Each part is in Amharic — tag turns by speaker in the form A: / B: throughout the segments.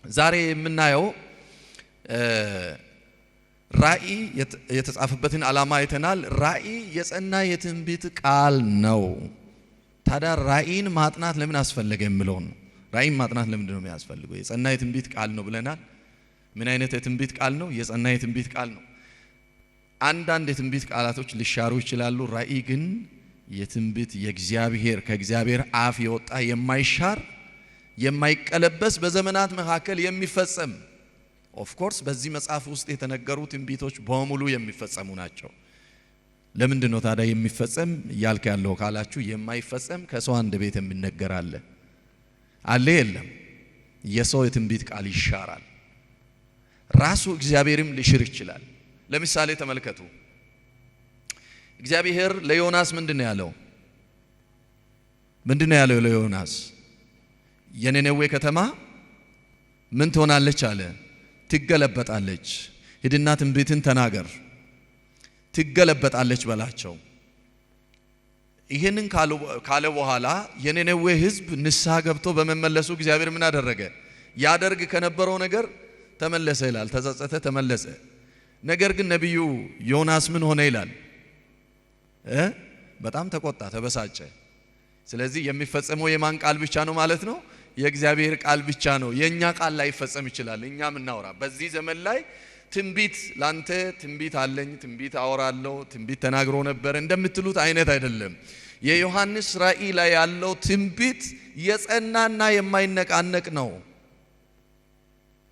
A: ዛሬ የምናየው ራእይ የተጻፈበትን ዓላማ አይተናል። ራእይ የጸና የትንቢት ቃል ነው። ታዲያ ራእይን ማጥናት ለምን አስፈለገ የሚለው ነው። ራእይን ማጥናት ለምንድን ነው የሚያስፈልገው? የጸና የትንቢት ቃል ነው ብለናል። ምን አይነት የትንቢት ቃል ነው? የጸና የትንቢት ቃል ነው። አንዳንድ የትንቢት ቃላቶች ሊሻሩ ይችላሉ። ራእይ ግን የትንቢት የእግዚአብሔር ከእግዚአብሔር አፍ የወጣ የማይሻር የማይቀለበስ በዘመናት መካከል የሚፈጸም ኦፍ ኮርስ በዚህ መጽሐፍ ውስጥ የተነገሩ ትንቢቶች በሙሉ የሚፈጸሙ ናቸው። ለምንድን ነው ታዲያ የሚፈጸም እያልክ ያለው ካላችሁ፣ የማይፈጸም ከሰው አንድ ቤት የሚነገር አለ የለም። የሰው የትንቢት ቃል ይሻራል። ራሱ እግዚአብሔርም ሊሽር ይችላል። ለምሳሌ ተመልከቱ። እግዚአብሔር ለዮናስ ምንድነው ያለው? ምንድነው ያለው ለዮናስ? የነነዌ ከተማ ምን ትሆናለች አለ? ትገለበጣለች። ሂድና ትንቢትን ተናገር፣ ትገለበጣለች በላቸው። ይሄንን ካለ በኋላ የነነዌ ሕዝብ ንስሐ ገብቶ በመመለሱ እግዚአብሔር ምን አደረገ? ያደርግ ከነበረው ነገር ተመለሰ ይላል። ተጸጸተ፣ ተመለሰ። ነገር ግን ነቢዩ ዮናስ ምን ሆነ ይላል? በጣም ተቆጣ፣ ተበሳጨ። ስለዚህ የሚፈጸመው የማን ቃል ብቻ ነው ማለት ነው? የእግዚአብሔር ቃል ብቻ ነው። የኛ ቃል ላይ ይፈጸም ይችላል። እኛ ምናወራ በዚህ ዘመን ላይ ትንቢት ላንተ ትንቢት አለኝ፣ ትንቢት አወራለሁ፣ ትንቢት ተናግሮ ነበር እንደምትሉት አይነት አይደለም። የዮሐንስ ራእይ ላይ ያለው ትንቢት የጸናና የማይነቃነቅ ነው።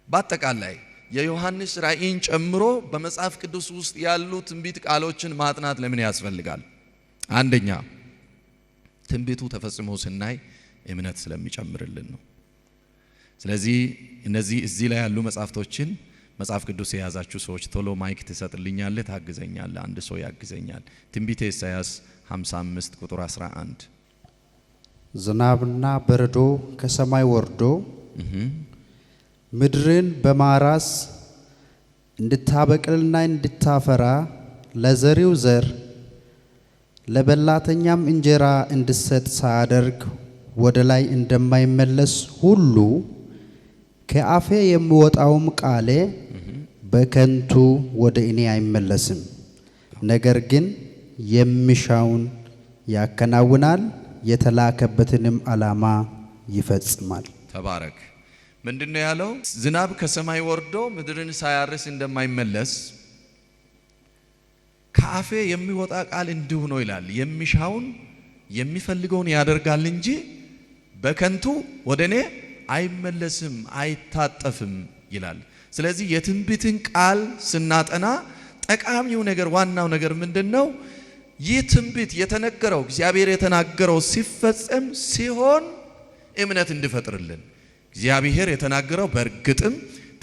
A: በአጠቃላይ የዮሐንስ ራእይን ጨምሮ በመጽሐፍ ቅዱስ ውስጥ ያሉ ትንቢት ቃሎችን ማጥናት ለምን ያስፈልጋል? አንደኛ ትንቢቱ ተፈጽሞ ስናይ እምነት ስለሚጨምርልን ነው። ስለዚህ እነዚህ እዚህ ላይ ያሉ መጽሐፍቶችን መጽሐፍ ቅዱስ የያዛችሁ ሰዎች ቶሎ ማይክ ትሰጥልኛለህ፣ ታግዘኛለህ። አንድ ሰው ያግዘኛል። ትንቢተ ኢሳይያስ 55 ቁጥር 11
B: ዝናብና በረዶ ከሰማይ ወርዶ ምድርን በማራስ እንድታበቅልና እንድታፈራ ለዘሪው ዘር ለበላተኛም እንጀራ እንድሰጥ ሳያደርግ ወደ ላይ እንደማይመለስ ሁሉ ከአፌ የሚወጣውም ቃሌ በከንቱ ወደ እኔ አይመለስም፣ ነገር ግን የሚሻውን ያከናውናል፣ የተላከበትንም ዓላማ ይፈጽማል።
A: ተባረክ። ምንድነው ያለው? ዝናብ ከሰማይ ወርዶ ምድርን ሳያርስ እንደማይመለስ ከአፌ የሚወጣ ቃል እንዲሁ ነው ይላል። የሚሻውን የሚፈልገውን ያደርጋል እንጂ በከንቱ ወደ እኔ አይመለስም፣ አይታጠፍም ይላል። ስለዚህ የትንቢትን ቃል ስናጠና ጠቃሚው ነገር ዋናው ነገር ምንድነው? ይህ ትንቢት የተነገረው እግዚአብሔር የተናገረው ሲፈጸም ሲሆን እምነት እንዲፈጥርልን እግዚአብሔር የተናገረው በእርግጥም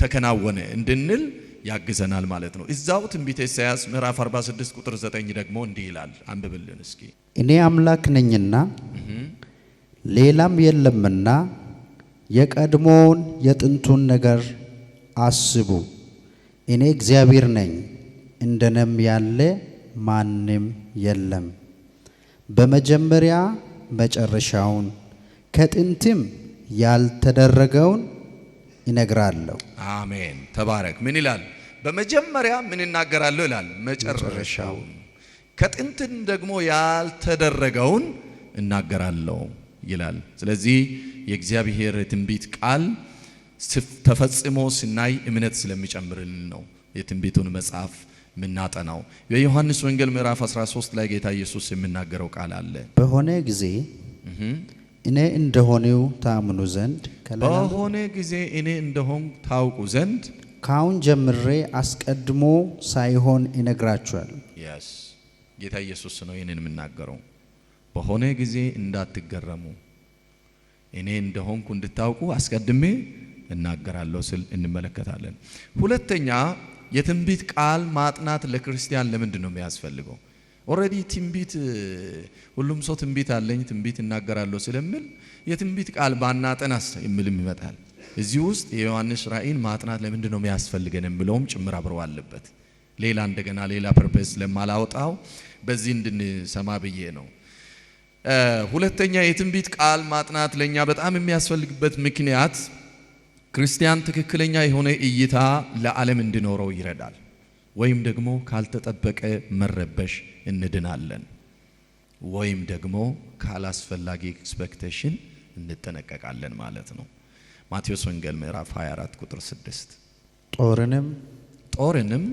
A: ተከናወነ እንድንል ያግዘናል ማለት ነው። እዛው ትንቢተ ኢሳይያስ ምዕራፍ 46 ቁጥር 9 ደግሞ እንዲህ ይላል። አንብብልን እስኪ።
B: እኔ አምላክ ነኝና ሌላም የለምና የቀድሞውን የጥንቱን ነገር አስቡ። እኔ እግዚአብሔር ነኝ፣ እንደነም ያለ ማንም የለም። በመጀመሪያ መጨረሻውን ከጥንትም ያልተደረገውን ይነግራለሁ።
A: አሜን። ተባረክ። ምን ይላል? በመጀመሪያ ምን እናገራለሁ ይላል? መጨረሻውን። ከጥንትም ደግሞ ያልተደረገውን እናገራለሁ ይላል። ስለዚህ የእግዚአብሔር ትንቢት ቃል ተፈጽሞ ስናይ እምነት ስለሚጨምርልን ነው የትንቢቱን መጽሐፍ ምናጠናው። የዮሐንስ ወንጌል ምዕራፍ 13 ላይ ጌታ ኢየሱስ የሚናገረው ቃል አለ።
B: በሆነ ጊዜ እኔ እንደሆነው ታምኑ ዘንድ
A: በሆነ ጊዜ እኔ እንደሆን ታውቁ ዘንድ
B: ካሁን ጀምሬ አስቀድሞ ሳይሆን ይነግራችኋል።
A: yes ጌታ ኢየሱስ ነው ይሄንን የምናገረው። በሆነ ጊዜ እንዳትገረሙ እኔ እንደሆንኩ እንድታውቁ አስቀድሜ እናገራለሁ ስል እንመለከታለን። ሁለተኛ የትንቢት ቃል ማጥናት ለክርስቲያን ለምንድን ነው የሚያስፈልገው? ኦሬዲ ትንቢት ሁሉም ሰው ትንቢት አለኝ ትንቢት እናገራለሁ ስለሚል የትንቢት ቃል ባናጠናስ የሚልም ይመጣል። እዚህ ውስጥ የዮሐንስ ራእይን ማጥናት ለምንድን ነው የሚያስፈልገን የሚለውም ጭምር አብረው አለበት። ሌላ እንደገና ሌላ ፐርፐስ ለማላውጣው በዚህ እንድንሰማ ብዬ ነው። ሁለተኛ የትንቢት ቃል ማጥናት ለኛ በጣም የሚያስፈልግበት ምክንያት ክርስቲያን ትክክለኛ የሆነ እይታ ለዓለም እንዲኖረው ይረዳል። ወይም ደግሞ ካልተጠበቀ መረበሽ እንድናለን፣ ወይም ደግሞ ካላስፈላጊ ኤክስፔክቴሽን እንጠነቀቃለን ማለት ነው። ማቴዎስ ወንጌል ምዕራፍ 24 ቁጥር 6 ጦርንም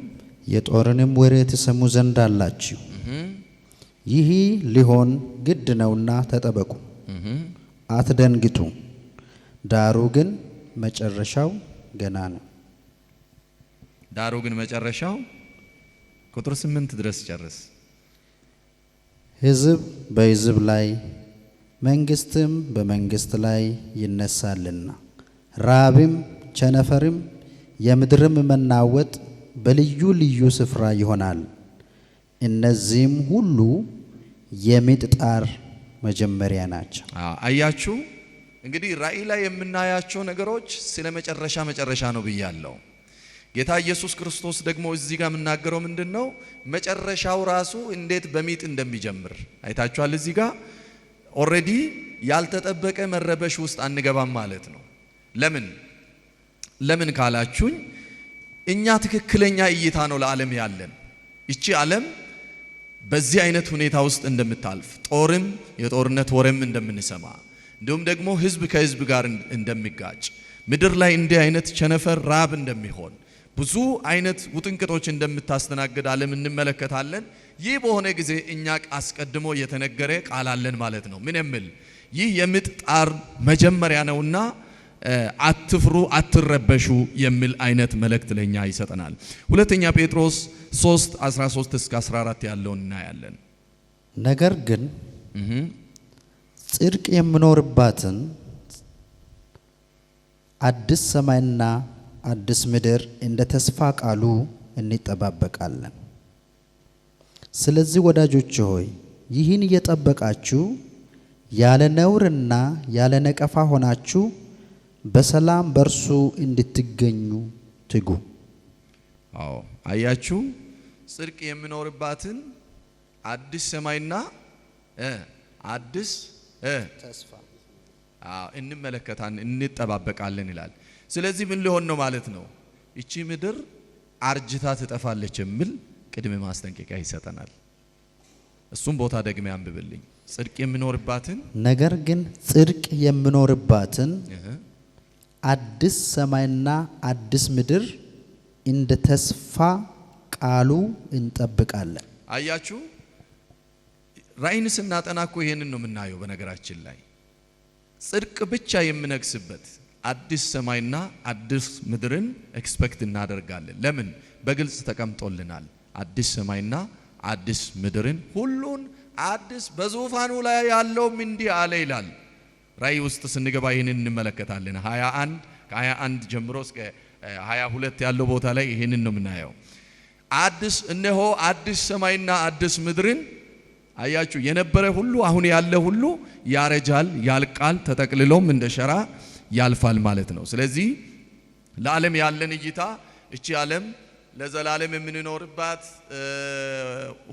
B: የጦርንም ወሬ ትሰሙ ዘንድ አላችሁ፣ ይህ ሊሆን ግድ ነውና ተጠበቁ፣ አትደንግጡ፣ ዳሩ ግን መጨረሻው ገና ነው።
A: ዳሩ ግን መጨረሻው ቁጥር 8 ድረስ ጨርስ።
B: ሕዝብ በሕዝብ ላይ መንግስትም በመንግስት ላይ ይነሳልና፣ ራብም ቸነፈርም የምድርም መናወጥ በልዩ ልዩ ስፍራ ይሆናል። እነዚህም ሁሉ የምጥ ጣር መጀመሪያ ናቸው።
A: አያችሁ እንግዲህ ራእይ ላይ የምናያቸው ነገሮች ስለ መጨረሻ ነው ብያለሁ። ጌታ ኢየሱስ ክርስቶስ ደግሞ እዚህ ጋር የምናገረው ምንድነው? መጨረሻው ራሱ እንዴት በሚጥ እንደሚጀምር አይታችኋል። እዚህ ጋር ኦሬዲ ያልተጠበቀ መረበሽ ውስጥ አንገባም ማለት ነው። ለምን ካላችሁኝ እኛ ትክክለኛ እይታ ነው ለዓለም ያለን። እቺ ዓለም በዚህ አይነት ሁኔታ ውስጥ እንደምታልፍ ጦርም የጦርነት ወሬም እንደምንሰማ እንዲሁም ደግሞ ህዝብ ከህዝብ ጋር እንደሚጋጭ ምድር ላይ እንዲህ አይነት ቸነፈር ራብ እንደሚሆን ብዙ አይነት ውጥንቅጦች እንደምታስተናግድ ዓለም እንመለከታለን። ይህ በሆነ ጊዜ እኛ አስቀድሞ የተነገረ ቃል አለን ማለት ነው። ምን የሚል? ይህ የምጥ ጣር መጀመሪያ ነውና አትፍሩ፣ አትረበሹ የሚል አይነት መልእክት ለኛ ይሰጠናል። ሁለተኛ ጴጥሮስ 3:13 እስከ 14 ያለውን እናያለን።
B: ነገር ግን ጽድቅ የምኖርባትን አዲስ ሰማይና አዲስ ምድር እንደ ተስፋ ቃሉ እንጠባበቃለን። ስለዚህ ወዳጆች ሆይ ይህን እየጠበቃችሁ ያለ ነውርና ያለ ነቀፋ ሆናችሁ በሰላም በርሱ እንድትገኙ ትጉ።
A: አያችሁ ጽድቅ የምኖርባትን አዲስ ሰማይና አዲስ ተስፋ እንመለከታለን እንጠባበቃለን ይላል። ስለዚህ ምን ሊሆን ነው ማለት ነው? እቺ ምድር አርጅታ ትጠፋለች የሚል ቅድመ ማስጠንቀቂያ ይሰጠናል። እሱም ቦታ ደግሜ አንብብልኝ። ጽድቅ የምኖርባትን
B: ነገር ግን ጽድቅ የምኖርባትን አዲስ ሰማይና አዲስ ምድር እንደ ተስፋ ቃሉ እንጠብቃለን።
A: አያችሁ ራእይን ስናጠና እኮ ይሄንን ነው የምናየው። በነገራችን ላይ ጽድቅ ብቻ የምነግስበት አዲስ ሰማይና አዲስ ምድርን ኤክስፔክት እናደርጋለን። ለምን? በግልጽ ተቀምጦልናል። አዲስ ሰማይና አዲስ ምድርን ሁሉን አዲስ በዙፋኑ ላይ ያለውም እንዲህ አለ ይላል። ራእይ ውስጥ ስንገባ ይሄንን እንመለከታለን። 21 ከ21 ጀምሮ እስከ 22 ያለው ቦታ ላይ ይሄንን ነው የምናየው። አዲስ እነሆ አዲስ ሰማይና አዲስ ምድርን አያችሁ። የነበረ ሁሉ አሁን ያለ ሁሉ ያረጃል፣ ያልቃል፣ ተጠቅልሎም እንደ ሸራ ያልፋል ማለት ነው። ስለዚህ ለዓለም ያለን እይታ እቺ ዓለም ለዘላለም የምንኖርባት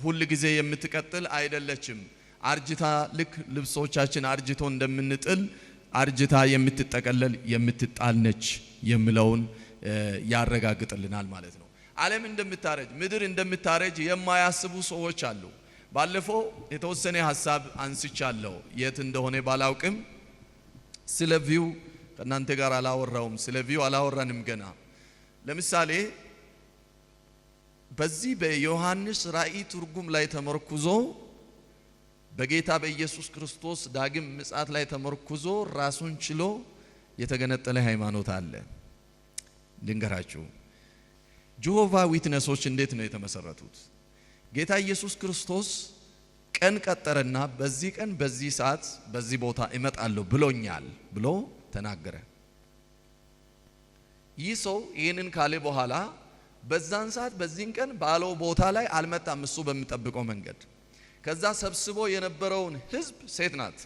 A: ሁሉ ጊዜ የምትቀጥል አይደለችም። አርጅታ ልክ ልብሶቻችን አርጅቶ እንደምንጥል አርጅታ የምትጠቀለል የምትጣል ነች የሚለውን ያረጋግጥልናል ማለት ነው። ዓለም እንደምታረጅ ምድር እንደምታረጅ የማያስቡ ሰዎች አሉ። ባለፈው የተወሰነ ሐሳብ አንስቻለሁ። የት እንደሆነ ባላውቅም ስለ ቪው ከእናንተ ጋር አላወራውም። ስለ ቪው አላወራንም ገና። ለምሳሌ በዚህ በዮሐንስ ራእይ ትርጉም ላይ ተመርኩዞ በጌታ በኢየሱስ ክርስቶስ ዳግም ምጽአት ላይ ተመርኩዞ ራሱን ችሎ የተገነጠለ ሃይማኖት አለ። ልንገራችሁ፣ ጆሆቫ ዊትነሶች እንዴት ነው የተመሰረቱት? ጌታ ኢየሱስ ክርስቶስ ቀን ቀጠረና በዚህ ቀን በዚህ ሰዓት በዚህ ቦታ እመጣለሁ ብሎኛል ብሎ ተናገረ። ይህ ሰው ይህንን ካለ በኋላ በዛን ሰዓት በዚህን ቀን ባለው ቦታ ላይ አልመጣም፣ እሱ በሚጠብቀው መንገድ። ከዛ ሰብስቦ የነበረውን ህዝብ ሴት ናት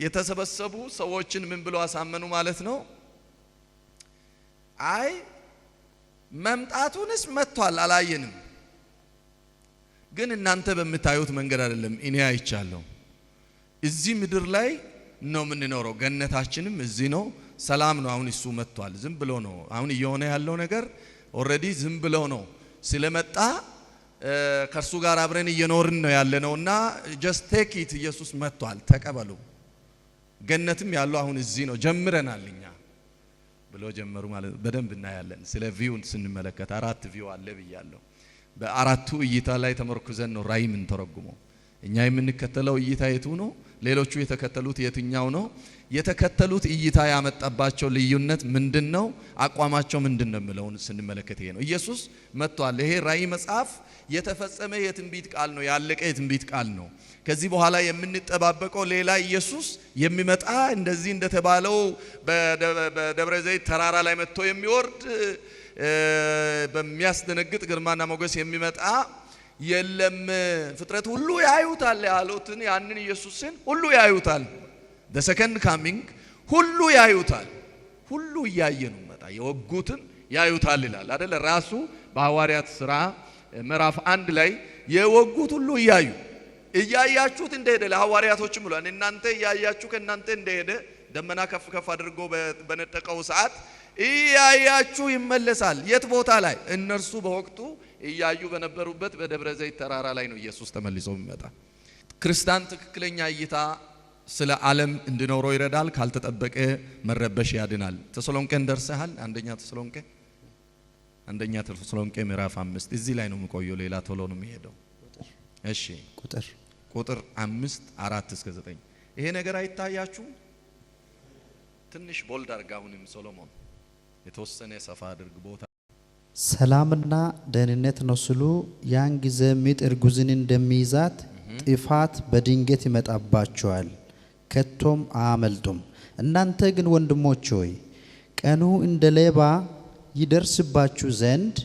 A: የተሰበሰቡ ሰዎችን ምን ብሎ አሳመኑ ማለት ነው? አይ መምጣቱንስ መጥቷል፣ አላየንም፣ ግን እናንተ በምታዩት መንገድ አይደለም፣ እኔ አይቻለሁ። እዚህ ምድር ላይ ነው የምንኖረው፣ ገነታችንም እዚህ ነው፣ ሰላም ነው። አሁን እሱ መጥቷል። ዝም ብሎ ነው አሁን እየሆነ ያለው ነገር ኦልሬዲ ዝም ብሎ ነው ስለመጣ ከእርሱ ጋር አብረን እየኖርን ነው ያለነውና just take it ኢየሱስ መጥቷል ተቀበሉ። ገነትም ያለው አሁን እዚህ ነው ጀምረናል እኛ ብሎ ጀመሩ ማለት በደንብ እናያለን። ስለ ቪውን ስንመለከት 4 ቪው አለ ብያለሁ። በአራቱ እይታ ላይ ተመርኩዘን ነው ራእይ ምን ተረጉመው። እኛ የምንከተለው እይታ የቱ ነው? ሌሎቹ የተከተሉት የትኛው ነው? የተከተሉት እይታ ያመጣባቸው ልዩነት ምንድነው? አቋማቸው ምንድነው የሚለውን ስንመለከት ይሄ ነው። ኢየሱስ መጥቷል። ይሄ ራእይ መጽሐፍ የተፈጸመ የትንቢት ቃል ነው፣ ያለቀ የትንቢት ቃል ነው። ከዚህ በኋላ የምንጠባበቀው ሌላ ኢየሱስ የሚመጣ እንደዚህ እንደተባለው በደብረ ዘይት ተራራ ላይ መጥቶ የሚወርድ በሚያስደነግጥ ግርማና ሞገስ የሚመጣ የለም። ፍጥረት ሁሉ ያዩታል ያሉትን ያንን ኢየሱስን ሁሉ ያዩታል። the second coming ሁሉ ያዩታል። ሁሉ እያየ ነው መጣ። የወጉትን ያዩታል ይላል አይደል? ራሱ በሐዋርያት ሥራ ምዕራፍ 1 ላይ የወጉት ሁሉ እያያችሁት እንደሄደ ለሐዋርያቶችም ብሏል። እናንተ እያያችሁ ከእናንተ እንደሄደ ደመና ከፍ ከፍ አድርጎ በነጠቀው ሰዓት እያያችሁ ይመለሳል። የት ቦታ ላይ? እነርሱ በወቅቱ እያዩ በነበሩበት በደብረ ዘይት ተራራ ላይ ነው ኢየሱስ ተመልሶ የሚመጣ። ክርስቲያን ትክክለኛ እይታ ስለ ዓለም እንዲኖረው ይረዳል። ካልተጠበቀ መረበሽ ያድናል። ተሰሎንቄን ደርሰሃል? አንደኛ ተሰሎንቄ ምዕራፍ 5 እዚህ ላይ ነው የምቆየው። ሌላ ቶሎ ነው የሚሄደው። እሺ ቁጥር 5 4 እስከ 9 ይሄ ነገር አይታያችሁም? ትንሽ ቦልድ አርጋውንም ሶሎሞን የተወሰነ ሰፋ አድርግ ቦታ
B: ሰላምና ደህንነት ነው ስሉ ያን ጊዜ ምጥ እርጉዝን እንደሚይዛት ጥፋት በድንገት ይመጣባቸዋል፣ ከቶም አያመልጡም። እናንተ ግን ወንድሞች ሆይ ቀኑ እንደ ሌባ ይደርስባችሁ ዘንድ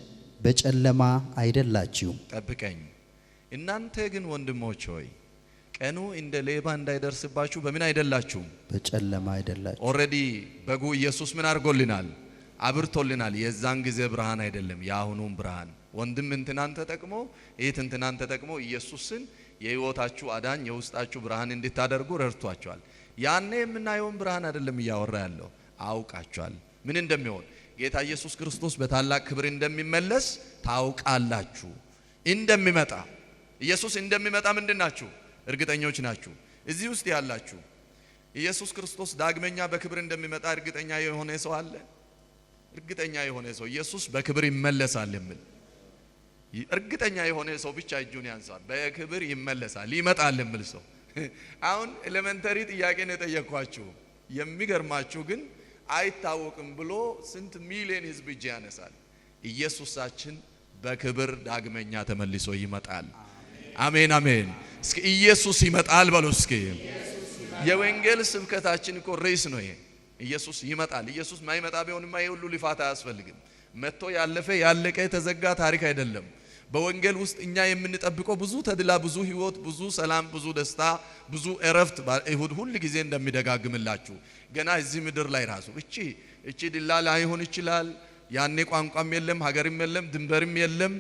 B: በጨለማ አይደላችሁ።
A: ጠብቀኝ። እናንተ ግን ወንድሞች ሆይ ቀኑ እንደ ሌባ እንዳይደርስባችሁ በምን አይደላችሁ?
B: በጨለማ አይደላችሁ።
A: ኦሬዲ በጉ ኢየሱስ ምን አድርጎልናል? አብርቶልናል። የዛን ጊዜ ብርሃን አይደለም የአሁኑም ብርሃን። ወንድም እንትናን ተጠቅሞ እህት እንትናን ተጠቅሞ ኢየሱስን የህይወታችሁ አዳኝ የውስጣችሁ ብርሃን እንድታደርጉ ረድቷቸዋል። ያኔ የምናየውን ብርሃን አይደለም እያወራ ያለው። አውቃቸዋል ምን እንደሚሆን ጌታ ኢየሱስ ክርስቶስ በታላቅ ክብር እንደሚመለስ ታውቃላችሁ። እንደሚመጣ ኢየሱስ እንደሚመጣ ምንድናችሁ? እርግጠኞች ናችሁ? እዚህ ውስጥ ያላችሁ ኢየሱስ ክርስቶስ ዳግመኛ በክብር እንደሚመጣ እርግጠኛ የሆነ ሰው አለ? እርግጠኛ የሆነ ሰው ኢየሱስ በክብር ይመለሳል የሚል እርግጠኛ የሆነ ሰው ብቻ እጁን ያንሳል። በክብር ይመለሳል ይመጣል የሚል ሰው። አሁን ኤሌመንተሪ ጥያቄ ነው የጠየኳችሁ። የሚገርማችሁ ግን አይታወቅም ብሎ ስንት ሚሊዮን ህዝብ እጅ ያነሳል። ኢየሱሳችን በክብር ዳግመኛ ተመልሶ ይመጣል። አሜን አሜን። እስኪ ኢየሱስ ይመጣል በሉ እስኪ። የወንጌል ስብከታችን እኮ ርዕስ ነው ይሄ። ኢየሱስ ይመጣል። ኢየሱስ ማይመጣ ቢሆንማ ይሄ ሁሉ ልፋት አያስፈልግም። መጥቶ ያለፈ ያለቀ የተዘጋ ታሪክ አይደለም። በወንጌል ውስጥ እኛ የምንጠብቀው ብዙ ተድላ፣ ብዙ ህይወት፣ ብዙ ሰላም፣ ብዙ ደስታ፣ ብዙ እረፍት በእሁድ ሁሉ ጊዜ እንደሚደጋግምላችሁ ገና እዚህ ምድር ላይ ራሱ እቺ ድላ ላይሆን ይችላል። ያኔ ቋንቋም የለም፣ ሀገርም የለም፣ ድንበርም የለም፣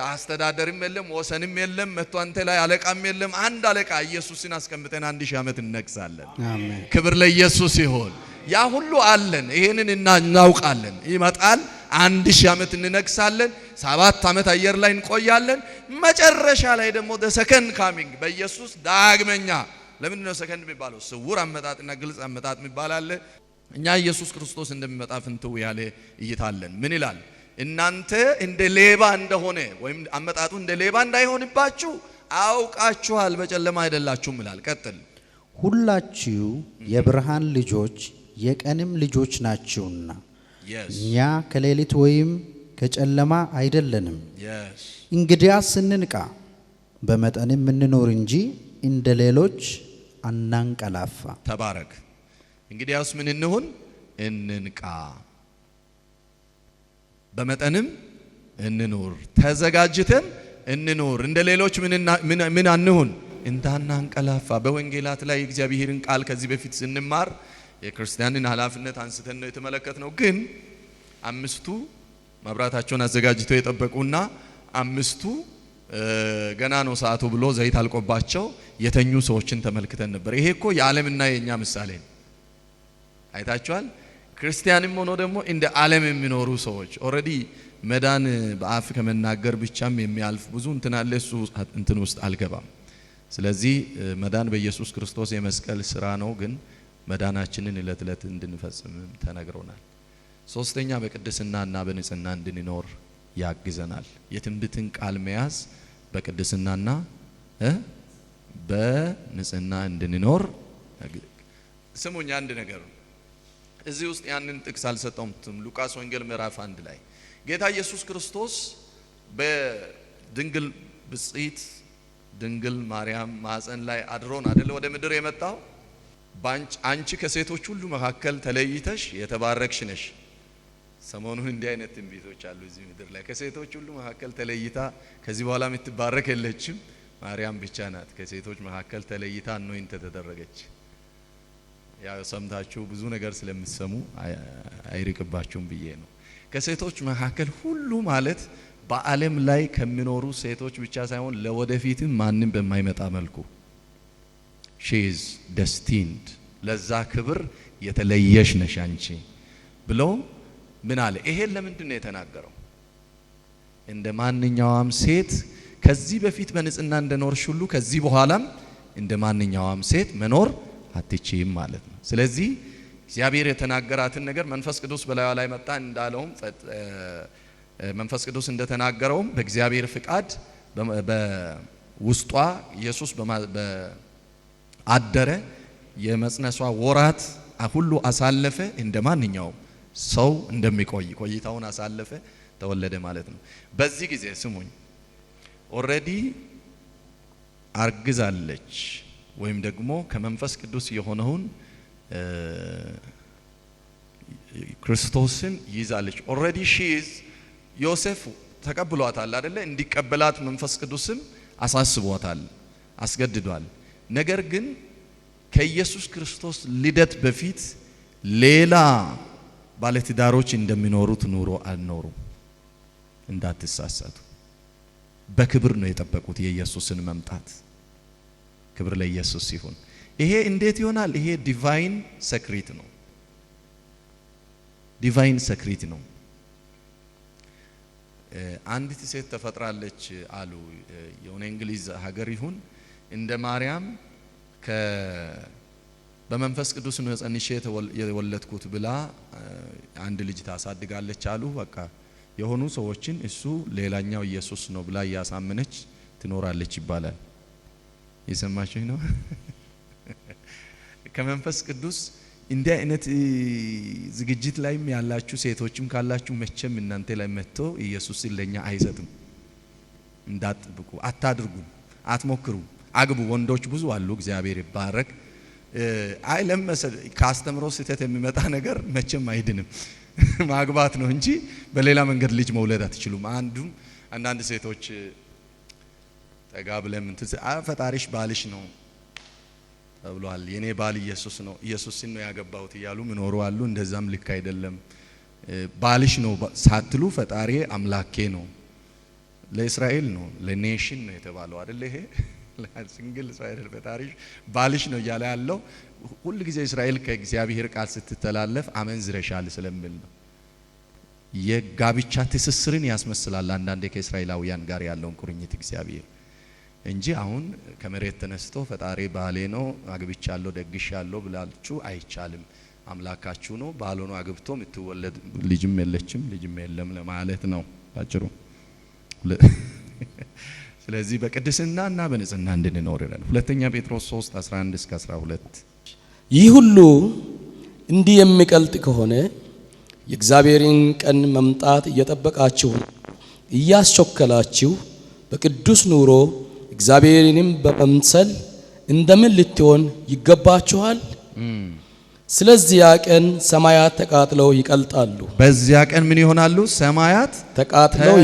A: አስተዳደርም የለም፣ ወሰንም የለም፣ መጥቶ አንተ ላይ አለቃም የለም። አንድ አለቃ ኢየሱስን አስቀምጠን 1000 ዓመት እንነግሳለን። አሜን። ክብር ለኢየሱስ ይሁን። ያ ሁሉ አለን። ይሄንን እናውቃለን። ይመጣል። 1000 ዓመት እንነግሳለን። 7 ዓመት አየር ላይ እንቆያለን። መጨረሻ ላይ ደግሞ the second coming በኢየሱስ ዳግመኛ። ለምን ነው ሰከንድ የሚባለው? ስውር አመጣጥና ግልጽ አመጣጥ የሚባል አለ። እኛ ኢየሱስ ክርስቶስ እንደሚመጣ ፍንትው ያለ እይታለን። ምን ይላል? እናንተ እንደ ሌባ እንደሆነ ወይም አመጣጡ እንደ ሌባ እንዳይሆንባችሁ አውቃችኋል፣ በጨለማ አይደላችሁም ይላል። ቀጥል።
B: ሁላችሁ የብርሃን ልጆች የቀንም ልጆች ናችሁና እኛ ከሌሊት ወይም ከጨለማ አይደለንም። እንግዲያስ እንንቃ፣ በመጠንም እንኖር እንጂ እንደ ሌሎች አናንቀላፋ። ተባረክ።
A: እንግዲያስ ምን እንሁን? እንንቃ፣ በመጠንም እንኖር፣ ተዘጋጅተን እንኖር። እንደ ሌሎች ምን አንሁን? እንዳናንቀላፋ። በወንጌላት ላይ እግዚአብሔርን ቃል ከዚህ በፊት ስንማር የክርስቲያንን ኃላፊነት አንስተን ነው የተመለከትነው። ግን 5ቱ መብራታቸውን አዘጋጅተው የጠበቁና 5ቱ ገና ነው ሰዓቱ ብሎ ዘይት አልቆባቸው የተኙ ሰዎችን ተመልክተን ነበር። ይሄ እኮ የዓለምና የኛ ምሳሌ ነው። አይታችኋል። ክርስቲያንም ሆኖ ደግሞ እንደ ዓለም የሚኖሩ ሰዎች ኦሬዲ መዳን በአፍ ከመናገር ብቻም የሚያልፍ ብዙ እንትን አለ። እሱ እንትን ውስጥ አልገባም። ስለዚህ መዳን በኢየሱስ ክርስቶስ የመስቀል ስራ ነው። ግን መዳናችንን እለት እለት እንድንፈጽም ተነግሮናል። ሶስተኛ በቅድስናና በንጽህና እንድንኖር ያግዘናል። የትንቢትን ቃል መያዝ በቅድስናና በንጽህና እንድንኖር። ስሙኝ አንድ ነገር እዚህ ውስጥ ያንን ጥቅስ አልሰጠውም። ሉቃስ ወንጌል ምዕራፍ 1 ላይ ጌታ ኢየሱስ ክርስቶስ በድንግል ብጽዕት ድንግል ማርያም ማህፀን ላይ አድሮን አይደል ወደ ምድር የመጣው። አንቺ ከሴቶች ሁሉ መካከል ተለይተሽ የተባረክሽ ነሽ። ሰሞኑን እንዲህ አይነት ትንቢቶች አሉ እዚህ ምድር ላይ። ከሴቶች ሁሉ መካከል ተለይታ ከዚህ በኋላ የምትባረክ የለችም፣ ማርያም ብቻ ናት። ከሴቶች መካከል ተለይታ አኖይንት ተደረገች። ያው ሰምታችሁ ብዙ ነገር ስለምትሰሙ አይርቅባችሁም ብዬ ነው። ከሴቶች መካከል ሁሉ ማለት በዓለም ላይ ከሚኖሩ ሴቶች ብቻ ሳይሆን ለወደፊትም ማንም በማይመጣ መልኩ she is destined ለዛ ክብር የተለየሽ ነሽ አንቺ ብሎ ምን አለ? ይሄን ለምንድን ነው የተናገረው? እንደ ማንኛውም ሴት ከዚህ በፊት በንጽህና እንደኖርሽ ሁሉ ከዚህ በኋላም እንደ ማንኛውም ሴት መኖር አትችይም ማለት ነው። ስለዚህ እግዚአብሔር የተናገራትን ነገር መንፈስ ቅዱስ በላዩ ላይ መጣ እንዳለውም መንፈስ ቅዱስ እንደተናገረውም በእግዚአብሔር ፍቃድ በውስጧ ኢየሱስ በአደረ የመጽነሷ ወራት ሁሉ አሳለፈ። እንደ ማንኛውም ሰው እንደሚቆይ ቆይታውን አሳለፈ፣ ተወለደ ማለት ነው። በዚህ ጊዜ ስሙኝ ኦሬዲ አርግዛለች ወይም ደግሞ ከመንፈስ ቅዱስ የሆነውን ክርስቶስን ይዛለች። ኦሬዲ ሺዝ ዮሴፍ ተቀብሏታል አይደለ? እንዲቀበላት መንፈስ ቅዱስም አሳስቧታል፣ አስገድዷል። ነገር ግን ከኢየሱስ ክርስቶስ ልደት በፊት ሌላ ባለትዳሮች እንደሚኖሩት ኑሮ አልኖሩም። እንዳትሳሳቱ። በክብር ነው የጠበቁት የኢየሱስን መምጣት። ክብር ለኢየሱስ ይሁን። ይሄ እንዴት ይሆናል? ይሄ ዲቫይን ሰክሪት ነው። ዲቫይን ሰክሪት ነው። አንዲት ሴት ተፈጥራለች አሉ። የሆነ እንግሊዝ ሀገር ይሁን እንደ ማርያም በመንፈስ ቅዱስ ነው ጸንሼ የወለድኩት ብላ አንድ ልጅ ታሳድጋለች አሉ። በቃ የሆኑ ሰዎችን እሱ ሌላኛው ኢየሱስ ነው ብላ ያሳመነች ትኖራለች ይባላል። የሰማችሁ ነው? ከመንፈስ ቅዱስ እንዲህ አይነት ዝግጅት ላይም ያላችሁ ሴቶችም ካላችሁ መቼም እናንተ ላይ መጥቶ ኢየሱስ ለኛ አይሰጥም። እንዳትጥብቁ፣ አታድርጉ፣ አትሞክሩ። አግቡ። ወንዶች ብዙ አሉ፣ እግዚአብሔር ይባረክ። አይ ለምሳሌ ካስተምሮ ስህተት የሚመጣ ነገር መቼም አይድንም። ማግባት ነው እንጂ በሌላ መንገድ ልጅ መውለድ አትችሉም። አንዳንድ ሴቶች ተጋብለም ፈጣሪሽ ባልሽ ነው ተብሏል። የኔ ባል ኢየሱስ ነው፣ ኢየሱስን ነው ያገባሁት እያሉ ምኖሩ አሉ። እንደዛም ልክ አይደለም። ባልሽ ነው ሳትሉ ፈጣሪ አምላኬ ነው። ለእስራኤል ነው ለኔሽን ነው የተባለው አይደል? ይሄ ሲንግል እስራኤል ፈጣሪሽ ባልሽ ነው እያለ ያለው ሁሉ ጊዜ እስራኤል ከእግዚአብሔር ቃል ስትተላለፍ አመንዝረሻል ስለሚል ነው። የጋብቻ ትስስርን ያስመስላል አንዳንዴ ከእስራኤላውያን ጋር ያለውን ቁርኝት እግዚአብሔር እንጂ አሁን ከመሬት ተነስቶ ፈጣሪ ባሌ ነው አግብቻለሁ ደግሻለሁ ብላችሁ አይቻልም። አምላካችሁ ነው ባል ሆኖ አግብቶ የምትወለድ ልጅም የለችም ልጅም የለም ለማለት ነው ባጭሩ። ስለዚህ በቅድስናና በንጽህና እንድንኖር ይላል ሁለተኛ ጴጥሮስ 3:11-12።
C: ይህ ሁሉ እንዲህ የሚቀልጥ ከሆነ የእግዚአብሔርን ቀን መምጣት እየጠበቃችሁ እያስቸኮላችሁ በቅዱስ ኑሮ እግዚአብሔርንም በመምሰል እንደምን ልትሆን ይገባችኋል? ስለዚያ ቀን ሰማያት ተቃጥለው ይቀልጣሉ።
A: በዚያ ቀን ምን ይሆናሉ? ሰማያት
C: ተቃጥለው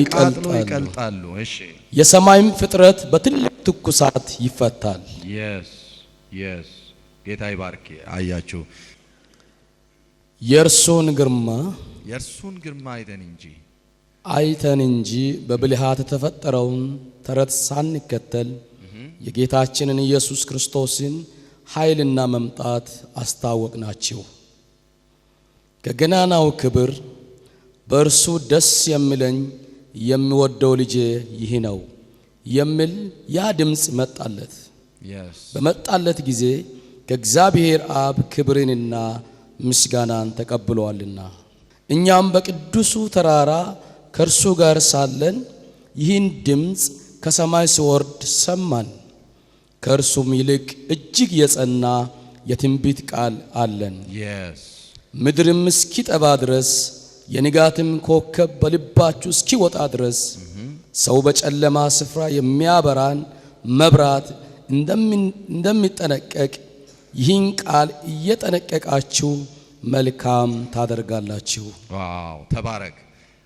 C: ይቀልጣሉ።
A: እሺ፣
C: የሰማይም ፍጥረት በትልቅ ትኩሳት ይፈታል።
A: yes ጌታ ይባርክ። አያችሁ
C: የእርሱን ግርማ አይተን እንጂ በብልሃት የተፈጠረውን ተረት ሳንከተል የጌታችንን ኢየሱስ ክርስቶስን ኃይልና መምጣት አስታወቅናችሁ። ከገናናው ክብር በእርሱ ደስ የሚለኝ የሚወደው ልጄ ይህ ነው የሚል ያ ድምፅ መጣለት። በመጣለት ጊዜ ከእግዚአብሔር አብ ክብርንና ምስጋናን ተቀብሏልና። እኛም በቅዱሱ ተራራ ከእርሱ ጋር ሳለን ይህን ድምፅ ከሰማይ ሲወርድ ሰማን። ከእርሱም ይልቅ እጅግ የጸና የትንቢት ቃል አለን። ምድርም እስኪጠባ ድረስ የንጋትም ኮከብ በልባችሁ እስኪወጣ ድረስ ሰው በጨለማ ስፍራ የሚያበራን መብራት እንደሚጠነቀቅ ይህን ቃል እየጠነቀቃችሁ መልካም ታደርጋላችሁ።
A: ዋው ተባረክ።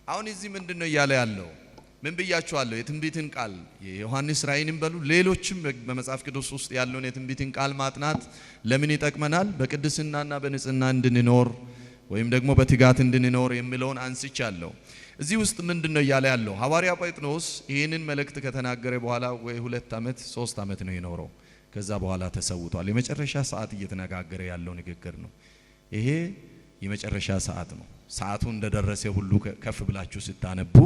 A: አሁን እዚህ ምንድነው እያለ ያለው? ምን ብያችኋለሁ? የትንቢትን ቃል የዮሐንስ ራእይንም በሉ ሌሎችም በመጽሐፍ ቅዱስ ውስጥ ያለውን የትንቢትን ቃል ማጥናት ለምን ይጠቅመናል? በቅድስናና በንጽህና እንድንኖር ወይም ደግሞ በትጋት እንድንኖር የሚለውን አንስቻለሁ። እዚህ ውስጥ ምንድነው እያለ ያለው? ሐዋርያ ጴጥሮስ ይህንን መልእክት ከተናገረ በኋላ ወይ 2 ዓመት 3 ዓመት ነው የኖረው። ከዛ በኋላ ተሰውቷል። የመጨረሻ ሰዓት እየተነጋገረ ያለው ንግግር ነው። ይሄ የመጨረሻ ሰዓት ነው። ሰዓቱ እንደደረሰ ሁሉ ከፍ ብላችሁ ስታነቡ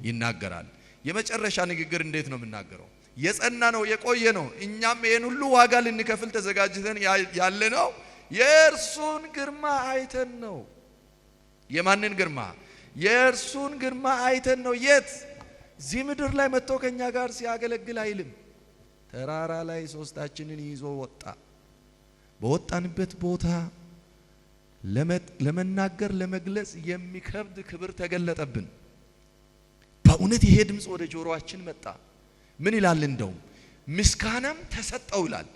A: ይናገራል። የመጨረሻ ንግግር እንዴት ነው የምናገረው? የጸና ነው፣ የቆየ ነው። እኛም ይሄን ሁሉ ዋጋ ልንከፍል ተዘጋጅተን ያለ ነው። የእርሱን ግርማ አይተን ነው። የማንን ግርማ? የእርሱን ግርማ አይተን ነው። የት? እዚህ ምድር ላይ መጥቶ ከኛ ጋር ሲያገለግል አይልም። ተራራ ላይ ሶስታችንን ይዞ ወጣ። በወጣንበት ቦታ ለመናገር ለመግለጽ የሚከብድ ክብር ተገለጠብን። በእውነት ይሄ ድምፅ ወደ ጆሮአችን መጣ። ምን ይላል? እንደውም ምስጋናም ተሰጠው ይላል።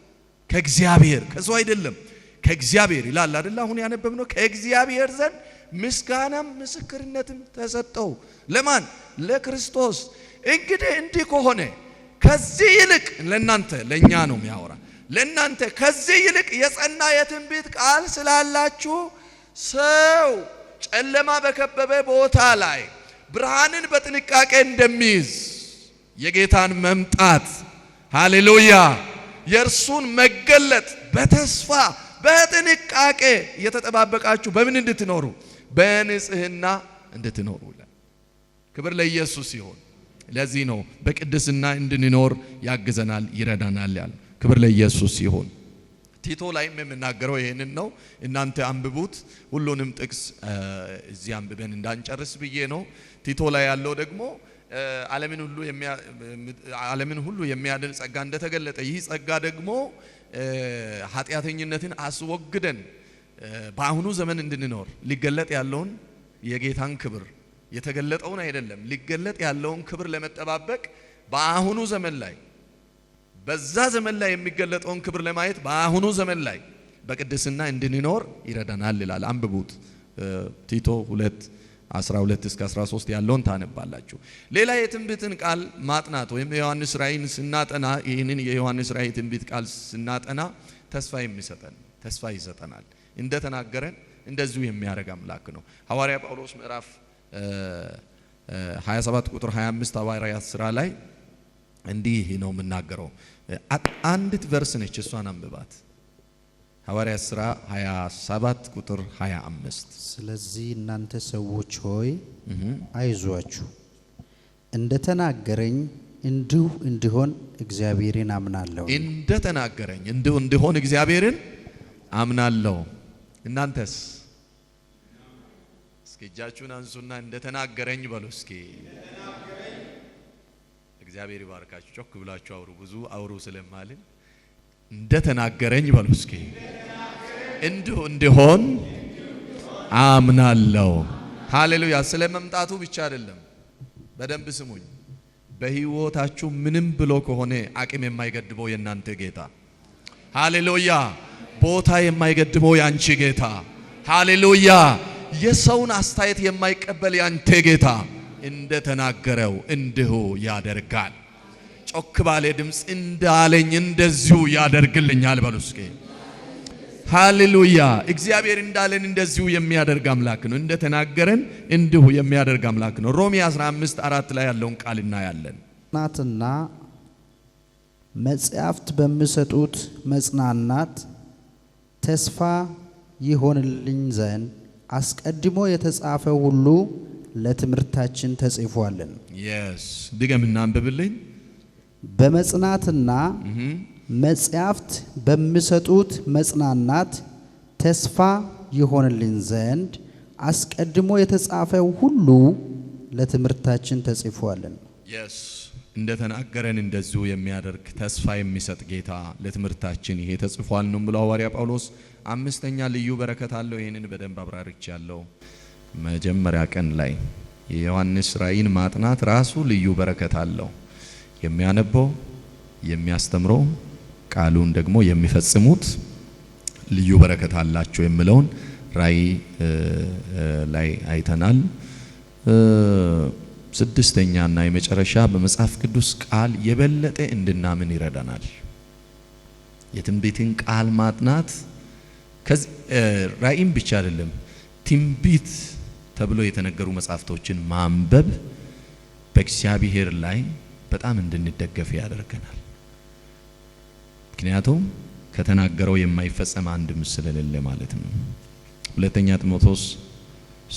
A: ከእግዚአብሔር ከሰው አይደለም፣ ከእግዚአብሔር ይላል አይደል? አሁን ያነበብነው ከእግዚአብሔር ዘንድ ምስጋናም ምስክርነትም ተሰጠው። ለማን? ለክርስቶስ። እንግዲህ እንዲህ ከሆነ ከዚህ ይልቅ ለናንተ ለኛ ነው የሚያወራ። ለናንተ ከዚህ ይልቅ የጸና የትንቢት ቃል ስላላችሁ ሰው ጨለማ በከበበ ቦታ ላይ ብርሃንን በጥንቃቄ እንደሚይዝ የጌታን መምጣት ሃሌሉያ፣ የእርሱን መገለጥ በተስፋ በጥንቃቄ እየተጠባበቃችሁ በምን እንድትኖሩ? በንጽህና እንድትኖሩ ይላል። ክብር ለኢየሱስ ይሁን። ለዚህ ነው በቅድስና እንድንኖር ያግዘናል፣ ይረዳናል ያለ። ክብር ለኢየሱስ ይሁን። ቲቶ ላይም የምናገረው ይሄንን ነው። እናንተ አንብቡት። ሁሉንም ጥቅስ እዚህ አንብበን እንዳንጨርስ ብዬ ነው። ቲቶ ላይ ያለው ደግሞ ዓለምን ሁሉ የሚያድን ጸጋ እንደተገለጠ፣ ይህ ጸጋ ደግሞ ኃጢአተኝነትን አስወግደን በአሁኑ ዘመን እንድንኖር ሊገለጥ ያለውን የጌታን ክብር የተገለጠውን አይደለም ሊገለጥ ያለውን ክብር ለመጠባበቅ በአሁኑ ዘመን ላይ በዛ ዘመን ላይ የሚገለጠውን ክብር ለማየት በአሁኑ ዘመን ላይ በቅድስና እንድንኖር ይረዳናል ይላል። አንብቡት። ቲቶ 2:12 እስከ 13 ያለውን ታነባላችሁ። ሌላ የትንቢትን ቃል ማጥናት ወይም የዮሐንስ ራእይን ስናጠና ይህንን የዮሐንስ ራእይ ትንቢት ቃል ስናጠና ተስፋ ይሰጠናል። እንደተናገረን እንደዚሁ የሚያደርግ አምላክ ነው። ሐዋርያ ጳውሎስ ምዕራፍ 27 ቁጥር 25 ሐዋርያት ሥራ ላይ እንዲህ ነው የምናገረው። አንዲት ቨርስ ነች፣ እሷን አንብባት። ሐዋርያት ሥራ 27 ቁጥር 25
B: ስለዚህ እናንተ ሰዎች ሆይ አይዟችሁ፣ እንደተናገረኝ እንዲሁ እንዲሆን እግዚአብሔርን አምናለሁ።
A: እንደተናገረኝ እንዲሁ እንዲሆን እግዚአብሔርን አምናለሁ። እናንተስ? እስኪ እጃችሁን አንሱና እንደተናገረኝ በሉ እስኪ። እግዚአብሔር ይባርካችሁ። ጮክ ብላችሁ አውሩ። ብዙ አውሩ ስለማልን እንደተናገረኝ በሉ እስኪ። እንዲሁ እንዲሆን አምናለሁ። ሃሌሉያ። ስለ መምጣቱ ብቻ አይደለም። በደንብ ስሙኝ። በህይወታችሁ ምንም ብሎ ከሆነ አቅም የማይገድበው የእናንተ ጌታ ሃሌሉያ። ቦታ የማይገድበው ያንቺ ጌታ ሃሌሉያ። የሰውን አስተያየት የማይቀበል ያንተ ጌታ እንደተናገረው እንዲሁ ያደርጋል። ጮክ ባለ ድምፅ እንዳለኝ እንደዚሁ ያደርግልኛል በሉ እስኪ። ሃሌሉያ። እግዚአብሔር እንዳለን እንደዚሁ የሚያደርግ አምላክ ነው። እንደተናገረን እንዲሁ የሚያደርግ አምላክ ነው። ሮሜ 15:4 ላይ ያለውን ቃል እናያለን።
B: ናትና መጽሐፍት በሚሰጡት መጽናናት ተስፋ ይሆንልኝ ዘንድ አስቀድሞ የተጻፈ ሁሉ ለትምህርታችን ተጽፏልን።
A: ድገምና አንብብልኝ።
B: በመጽናትና መጻሕፍት በሚሰጡት መጽናናት ተስፋ ይሆንልን ዘንድ አስቀድሞ የተጻፈ ሁሉ ለትምህርታችን ተጽፏልን።
A: እንደተናገረን እንደዚሁ የሚያደርግ ተስፋ የሚሰጥ ጌታ ለትምህርታችን ይሄ ተጽፏል ነው ብለው ሐዋርያ ጳውሎስ። አምስተኛ ልዩ በረከት አለው። ይሄንን በደንብ አብራርቻለሁ መጀመሪያ ቀን ላይ። የዮሐንስ ራእይን ማጥናት ራሱ ልዩ በረከት አለው። የሚያነበው የሚያስተምረው ቃሉን ደግሞ የሚፈጽሙት ልዩ በረከት አላቸው የሚለውን ራእይ ላይ አይተናል። ስድስተኛና የመጨረሻ በመጽሐፍ ቅዱስ ቃል የበለጠ እንድናምን ይረዳናል። የትንቢትን ቃል ማጥናት ራእይም ብቻ አይደለም፣ ትንቢት ተብሎ የተነገሩ መጽሐፍቶችን ማንበብ በእግዚአብሔር ላይ በጣም እንድንደገፍ ያደርገናል። ምክንያቱም ከተናገረው የማይፈጸም አንድም ስለሌለ ማለት ነው። ሁለተኛ ጢሞቴዎስ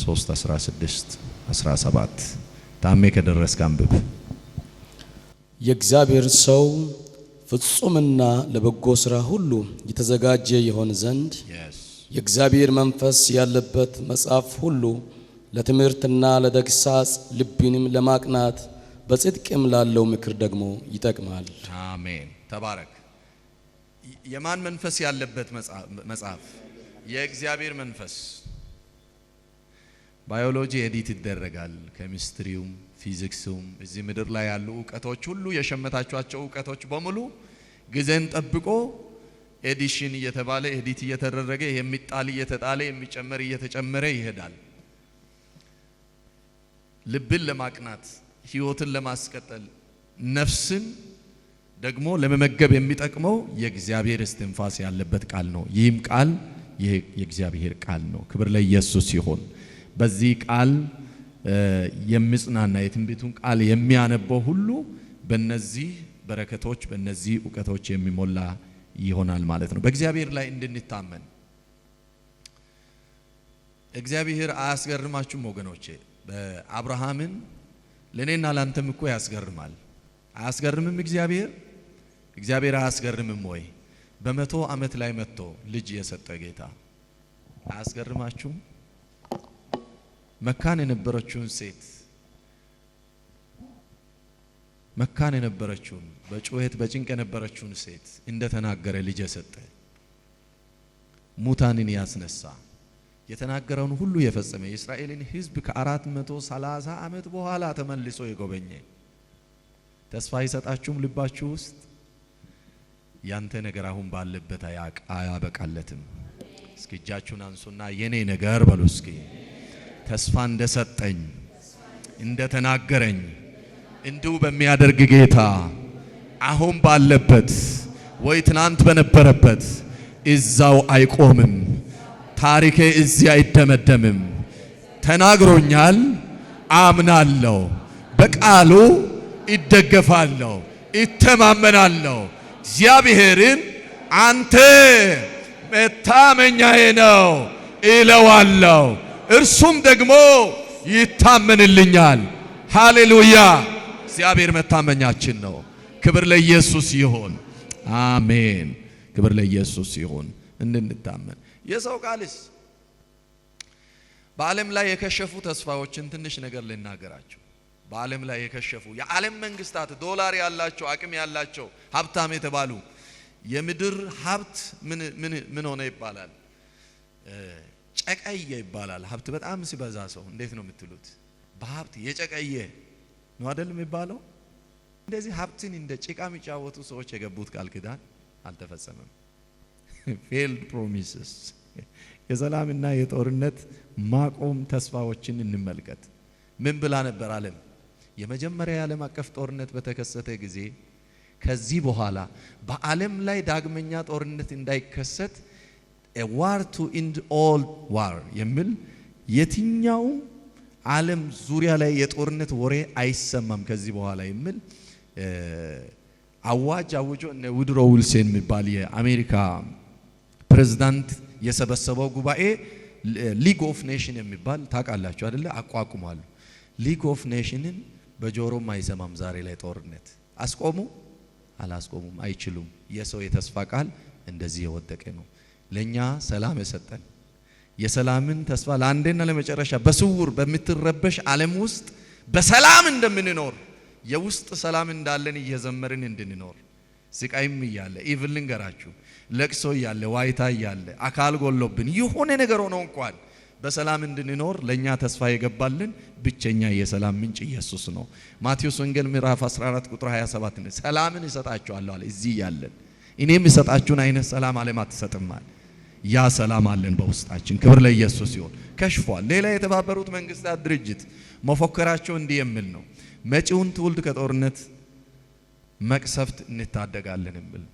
A: 3:16-17 ታሜ ከደረስክ አንብብ።
C: የእግዚአብሔር ሰው ፍጹምና ለበጎ ሥራ ሁሉ የተዘጋጀ ይሆን ዘንድ የእግዚአብሔር መንፈስ ያለበት መጽሐፍ ሁሉ ለትምህርትና ለተግሣጽ ልብንም ለማቅናት በጽድቅም ላለው ምክር ደግሞ ይጠቅማል።
A: አሜን። ተባረክ። የማን መንፈስ ያለበት መጽሐፍ? የእግዚአብሔር መንፈስ። ባዮሎጂ ኤዲት ይደረጋል፣ ኬሚስትሪውም ፊዚክሱም እዚህ ምድር ላይ ያሉ ዕውቀቶች ሁሉ የሸመታችኋቸው ዕውቀቶች በሙሉ ጊዜን ጠብቆ ኤዲሽን እየተባለ ኤዲት እየተደረገ የሚጣል እየተጣለ የሚጨመር እየተጨመረ ይሄዳል። ልብን ለማቅናት ሕይወትን ለማስቀጠል ነፍስን ደግሞ ለመመገብ የሚጠቅመው የእግዚአብሔር እስትንፋስ ያለበት ቃል ነው። ይህም ቃል የእግዚአብሔር ቃል ነው። ክብር ለኢየሱስ ይሁን። በዚህ ቃል የሚጽናና የትንቢቱን ቃል የሚያነበው ሁሉ በእነዚህ በረከቶች በእነዚህ ዕውቀቶች የሚሞላ ይሆናል ማለት ነው። በእግዚአብሔር ላይ እንድንታመን እግዚአብሔር አያስገርማችሁም ወገኖቼ? በአብርሃምን ለኔና ላንተም እኮ ያስገርማል። አያስገርምም? እግዚአብሔር አያስገርምም ወይ? በ100 ዓመት ላይ መጥቶ ልጅ የሰጠ ጌታ አያስገርማችሁም? መካን የነበረችውን ሴት መካን የነበረችውን በጩኸት በጭንቅ የነበረችውን ሴት እንደተናገረ ልጅ የሰጠ ሙታንን ያስነሳ የተናገረውን ሁሉ የፈጸመ የእስራኤልን ሕዝብ ከ430 ዓመት በኋላ ተመልሶ የጎበኘ ተስፋ ይሰጣችሁም ልባችሁ ውስጥ ያንተ ነገር አሁን ባለበት አያበቃለትም። እስኪ እጃችሁን አንሱና የኔ ነገር በሉ እስኪ ተስፋ እንደሰጠኝ እንደተናገረኝ እንዲሁ በሚያደርግ ጌታ አሁን ባለበት ወይ ትናንት በነበረበት እዛው አይቆምም። ታሪኬ እዚህ አይደመደምም። ተናግሮኛል፣ አምናለሁ፣ በቃሉ ይደገፋለሁ፣ ይተማመናለሁ። እግዚአብሔርን አንተ መታመኛዬ ነው እለዋለሁ፣ እርሱም ደግሞ ይታመንልኛል። ሃሌሉያ! እግዚአብሔር መታመኛችን ነው። ክብር ለኢየሱስ ይሁን። አሜን። ክብር ለኢየሱስ ይሁን። እንድንታመን የሰው ቃልስ በዓለም ላይ የከሸፉ ተስፋዎችን ትንሽ ነገር ልናገራቸው። በዓለም ላይ የከሸፉ የዓለም መንግስታት ዶላር ያላቸው አቅም ያላቸው ሀብታም የተባሉ የምድር ሀብት ምን ሆነ ይባላል? ጨቀየ ይባላል። ሀብት በጣም ሲበዛ ሰው እንዴት ነው የምትሉት? በሀብት የጨቀየ ነው አይደል የሚባለው? እንደዚህ ሀብትን እንደ ጭቃ የሚጫወቱ ሰዎች የገቡት ቃል ኪዳን አልተፈጸመም። ፌልድ ፕሮሚስስ የሰላምና የጦርነት ማቆም ተስፋዎችን እንመልከት። ምን ብላ ነበር ዓለም? የመጀመሪያ የዓለም አቀፍ ጦርነት በተከሰተ ጊዜ ከዚህ በኋላ በዓለም ላይ ዳግመኛ ጦርነት እንዳይከሰት a war to end all war የሚል የትኛው ዓለም ዙሪያ ላይ የጦርነት ወሬ አይሰማም ከዚህ በኋላ የሚል አዋጅ አውጆ እነ ውድሮ ዊልሰን የሚባል የአሜሪካ ፕሬዝዳንት የሰበሰበው ጉባኤ ሊግ ኦፍ ኔሽን የሚባል ታውቃላችሁ አይደለ? አቋቁሟል። ሊግ ኦፍ ኔሽንን በጆሮም አይሰማም። ዛሬ ላይ ጦርነት አስቆሙ አላስቆሙም፣ አይችሉም። የሰው የተስፋ ቃል እንደዚህ የወደቀ ነው። ለኛ ሰላም የሰጠን የሰላምን ተስፋ ለአንዴና ለመጨረሻ በስውር በምትረበሽ ዓለም ውስጥ በሰላም እንደምንኖር የውስጥ ሰላም እንዳለን እየዘመርን እንድንኖር ስቃይም እያለ ኢቭን ልንገራችሁ ለቅሶ እያለ ዋይታ እያለ አካል ጎሎብን የሆነ ነገር ሆኖ እንኳን በሰላም እንድንኖር ለኛ ተስፋ የገባልን ብቸኛ የሰላም ምንጭ ኢየሱስ ነው። ማቴዎስ ወንጌል ምዕራፍ 14 ቁጥር 27 ነው ሰላምን እሰጣችኋለሁ አለ። እዚህ ያለን እኔም እሰጣችሁን አይነት ሰላም ዓለም አትሰጥም አለ። ያ ሰላም አለን በውስጣችን። ክብር ለኢየሱስ ይሁን። ከሽፏል። ሌላ የተባበሩት መንግስታት ድርጅት መፎከራቸው እንዲህ የሚል ነው፣ መጪውን ትውልድ ከጦርነት መቅሰፍት እንታደጋለን የሚል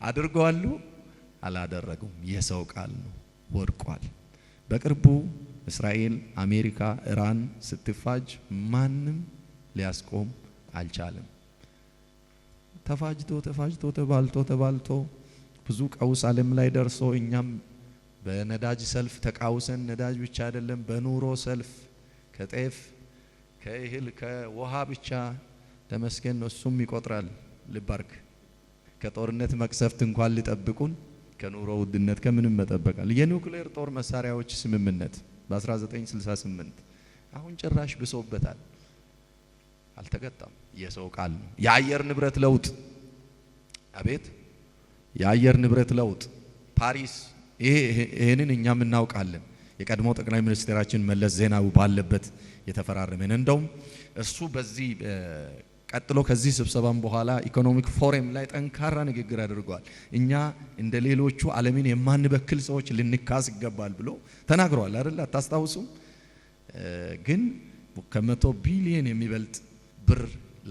A: አድርገዋሉ አላደረጉም። የሰው ቃል ነው፣ ወድቋል። በቅርቡ እስራኤል፣ አሜሪካ፣ ኢራን ስትፋጅ ማንም ሊያስቆም አልቻለም። ተፋጅቶ ተባልቶ ብዙ ቀውስ ዓለም ላይ ደርሶ እኛም በነዳጅ ሰልፍ ተቃውሰን ነዳጅ ብቻ አይደለም በኑሮ ሰልፍ ከጤፍ ከእህል ከውሃ ብቻ ተመስገን ነው። እሱም ይቆጥራል። ልባርክ ከጦርነት መቅሰፍት እንኳን ሊጠብቁን ከኑሮ ውድነት ከምንም መጠበቃል። የኒውክሌር ጦር መሳሪያዎች ስምምነት በ1968 አሁን ጭራሽ ብሶበታል። አልተገጣም። የሰው ቃል ነው። የአየር ንብረት ለውጥ አቤት የአየር ንብረት ለውጥ ፓሪስ ይሄንን እኛም እናውቃለን። የቀድሞ ጠቅላይ ሚኒስትራችን መለስ ዜናዊ ባለበት የተፈራረመን እንደውም እሱ በዚህ ቀጥሎ ከዚህ ስብሰባም በኋላ ኢኮኖሚክ ፎረም ላይ ጠንካራ ንግግር አድርጓል። እኛ እንደ ሌሎቹ ዓለምን የማንበክል ሰዎች ልንካስ ይገባል ብሎ ተናግሯል አይደል? አታስታውሱም? ግን ከ100 ቢሊዮን የሚበልጥ ብር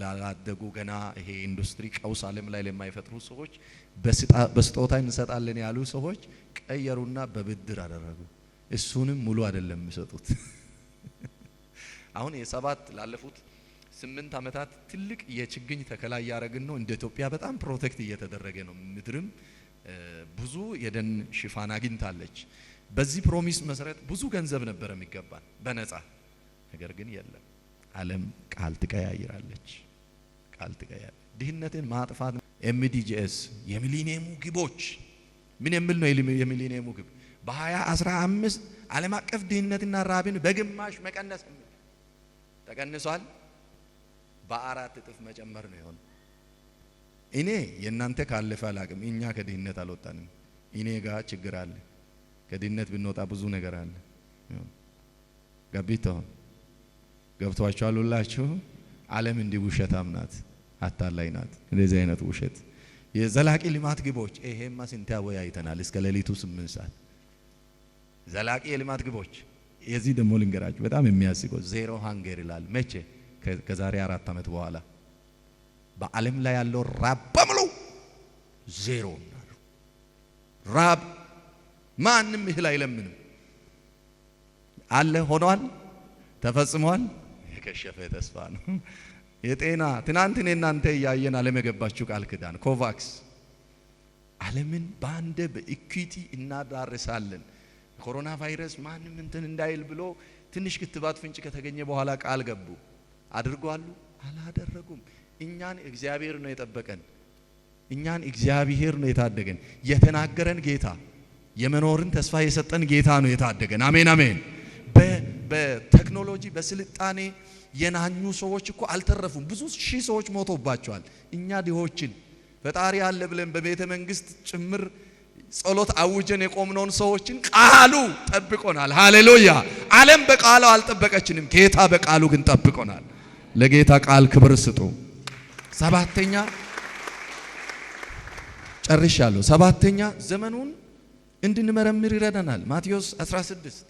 A: ላላደጉ ገና ይሄ ኢንዱስትሪ ቀውስ ዓለም ላይ ለማይፈጥሩ ሰዎች በስጦታ እንሰጣለን ያሉ ሰዎች ቀየሩና በብድር አደረጉ። እሱንም ሙሉ አይደለም የሚሰጡት። አሁን ላለፉት 8 ዓመታት ትልቅ የችግኝ ተከላ እያደረግን ነው። እንደ ኢትዮጵያ በጣም ፕሮቴክት እየተደረገ ነው። ምድርም ብዙ የደን ሽፋን አግኝታለች። በዚህ ፕሮሚስ መሰረት ብዙ ገንዘብ ነበር የሚገባን በነፃ። ነገር ግን የለም። ዓለም ቃል ትቀያይራለች። ድህነትን ማጥፋት ኤምዲጂኤስ የሚሊኒየሙ ግቦች ምን የሚል ነው? የሚሊኒየሙ ግብ በ2015 ዓለም አቀፍ ድህነትና ራብን በግማሽ መቀነስ ተቀንሷል። በ4 እጥፍ መጨመር ነው የሆነው። እኔ የእናንተ ካለፈ አላቅም። እኛ ከድህነት አልወጣንም። እኔ ጋር ችግር አለ። ከድህነት ብንወጣ ብዙ ነገር አለ። ገብቷችኋል ሁላችሁ? ዓለም እንዲህ ውሸታም ናት፣ አታላይ ናት። እንደዚህ አይነት ውሸት የዘላቂ ልማት ግቦች ይሄማ ስንት ያወያይተናል እስከ ሌሊቱ 8 ሰዓት። ዘላቂ የልማት ግቦች የዚህ ደግሞ ልንገራችሁ በጣም የሚያስቀው ዜሮ ሃንገር ይላል። መቼ? ከዛሬ 4 ዓመት በኋላ በዓለም ላይ ያለው ራብ በሙሉ ዜሮ ነው። ራብ ማንም እህል አይለምንም አለ። ሆኗል፣ ተፈጽሟል። የከሸፈ ተስፋ ነው። የጤና ትናንት እኔ እናንተ እያየን ዓለም የገባችው ቃል ኪዳን ኮቫክስ ዓለምን በአንድ በኢኩዊቲ እናዳርሳለን። ኮሮና ቫይረስ ማንም እንትን እንዳይል ብሎ ትንሽ ክትባት ፍንጭ ከተገኘ በኋላ ቃል ገቡ። አድርጓሉ? አላደረጉም። እኛን እግዚአብሔር ነው የጠበቀን። እኛን እግዚአብሔር ነው የታደገን። የተናገረን ጌታ፣ የመኖርን ተስፋ የሰጠን ጌታ ነው የታደገን። አሜን አሜን። በቴክኖሎጂ በስልጣኔ የናኙ ሰዎች እኮ አልተረፉም። ብዙ ሺህ ሰዎች ሞቶባቸዋል። እኛ ድሆችን ፈጣሪ አለ ብለን በቤተ መንግስት ጭምር ጸሎት አውጀን የቆምነውን ሰዎችን ቃሉ ጠብቆናል። ሃሌሉያ! ዓለም በቃሉ አልጠበቀችንም፣ ጌታ በቃሉ ግን ጠብቆናል። ለጌታ ቃል ክብር ስጡ። ሰባተኛ ጨርሻለሁ። ሰባተኛ ዘመኑን እንድንመረምር ይረዳናል። ማቴዎስ 16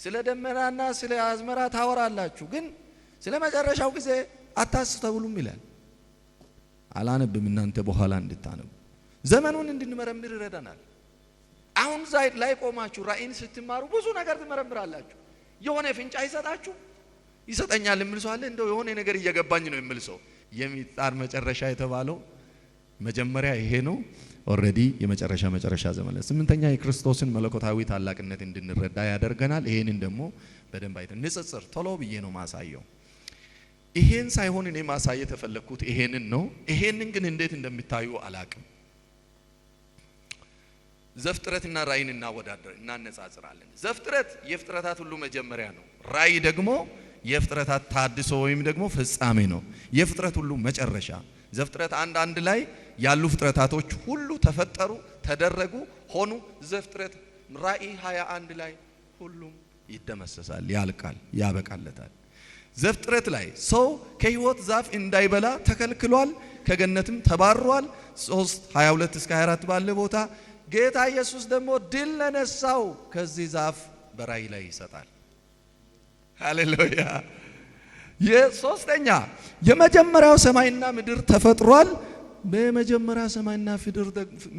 A: ስለ ደመናና ስለ አዝመራ ታወራላችሁ፣ ግን ስለ መጨረሻው ጊዜ አታስተውሉም ይላል። አላነብም፣ እናንተ በኋላ እንድታነቡ። ዘመኑን እንድንመረምር ይረዳናል። አሁን ዛይድ ላይ ቆማችሁ ራእይን ስትማሩ ብዙ ነገር ትመረምራላችሁ። የሆነ ፍንጫ ይሰጣችሁ ይሰጠኛል የሚል ሰው አለ። እንደው የሆነ ነገር እየገባኝ ነው የሚል ሰው። የሚጣር መጨረሻ የተባለው መጀመሪያ ይሄ ነው። ኦሬዲ የመጨረሻ ዘመን ላይ 8ኛ የክርስቶስን መለኮታዊ ታላቅነት እንድንረዳ ያደርገናል። ይሄንን ደግሞ በደንብ አይተን ንጽጽር ቶሎ ብዬ ነው ማሳየው። ይሄን ሳይሆን እኔ ማሳየት ተፈለኩት ይሄንን ነው። ይሄንን ግን እንዴት እንደሚታዩ አላቅም። ዘፍጥረትና ራእይን እናነጻጽራለን። ዘፍጥረት የፍጥረታት ሁሉ መጀመሪያ ነው። ራእይ ደግሞ የፍጥረታት ታድሶ ወይም ደግሞ ፍጻሜ ነው፣ የፍጥረት ሁሉ መጨረሻ። ዘፍጥረት 1:1 ላይ ያሉ ፍጥረታቶች ሁሉ ተፈጠሩ፣ ተደረጉ፣ ሆኑ። ዘፍጥረት ራእይ 21 ላይ ሁሉም ይደመሰሳል፣ ያልቃል፣ ያበቃለታል። ዘፍጥረት ላይ ሰው ከሕይወት ዛፍ እንዳይበላ ተከልክሏል፣ ከገነትም ተባሯል። 3:22 እስከ 24 ባለ ቦታ ጌታ ኢየሱስ ደግሞ ድል ለነሳው ከዚህ ዛፍ በራእይ ላይ ይሰጣል። ሃሌሉያ። የሶስተኛ የመጀመሪያው ሰማይና ምድር ተፈጥሯል። በመጀመሪያ ሰማይና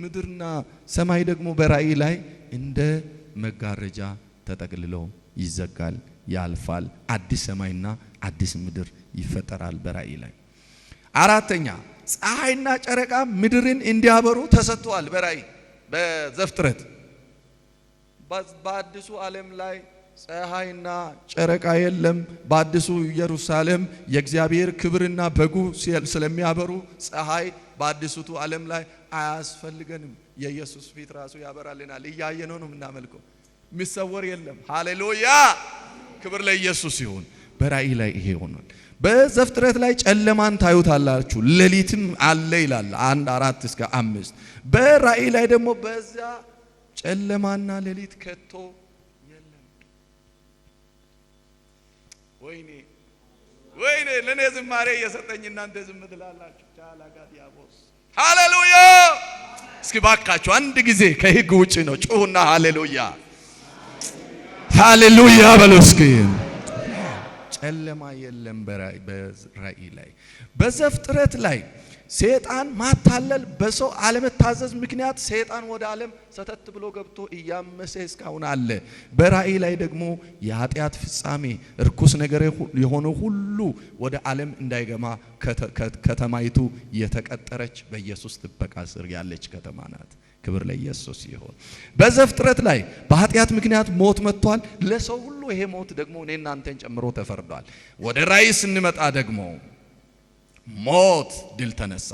A: ምድርና ሰማይ ደግሞ በራእይ ላይ እንደ መጋረጃ ተጠቅልሎ ይዘጋል፣ ያልፋል። አዲስ ሰማይና አዲስ ምድር ይፈጠራል በራእይ ላይ። አራተኛ ፀሐይና ጨረቃ ምድርን እንዲያበሩ ተሰጥቷል በራእይ በዘፍጥረት። በአዲሱ ዓለም ላይ ፀሐይና ጨረቃ የለም። በአዲሱ ኢየሩሳሌም የእግዚአብሔር ክብርና በጉ ስለሚያበሩ ፀሐይ በአዲሱቱ ዓለም ላይ አያስፈልገንም። የኢየሱስ ፊት ራሱ ያበራልናል። እያየነው ነው የምናመልከው። የሚሰወር የለም። ሃሌሉያ፣ ክብር ለኢየሱስ ይሁን። በራእይ ላይ ይሄ ሆኗል። በዘፍጥረት ላይ ጨለማን ታዩታላችሁ፣ ሌሊትም አለ ይላል 1:4 እስከ 5። በራእይ ላይ ደግሞ በዚያ ጨለማና ሌሊት ከቶ የለም። ወይኔ ለኔ ዝማሬ እየሰጠኝ እናንተ ዝም ትላላችሁ። ቻላጋዲያቦስ ሃሌሉያ። እስኪ ባካችሁ አንድ ጊዜ ከሕግ ውጪ ነው ጩሁና ሃሌሉያ ሃሌሉያ በሉ እስኪ። ጨለማ የለም በራእይ ላይ። በዘፍጥረት ላይ ሰይጣን ማታለል በሰው አለመታዘዝ ምክንያት ሰይጣን ወደ ዓለም ሰተት ብሎ ገብቶ እያመሰ እስካሁን አለ። በራእይ ላይ ደግሞ የኃጢአት ፍጻሜ እርኩስ ነገር የሆነ ሁሉ ወደ ዓለም እንዳይገማ ከተማይቱ የተቀጠረች በኢየሱስ ጥበቃ ስር ያለች ከተማ ናት። ክብር ለኢየሱስ ይሁን። በዘፍጥረት ላይ በኃጢአት ምክንያት ሞት መጥቷል ለሰው ሁሉ። ይሄ ሞት ደግሞ እኔ እናንተን ጨምሮ ተፈርዷል። ወደ ራእይ ስንመጣ ደግሞ ሞት ድል ተነሳ።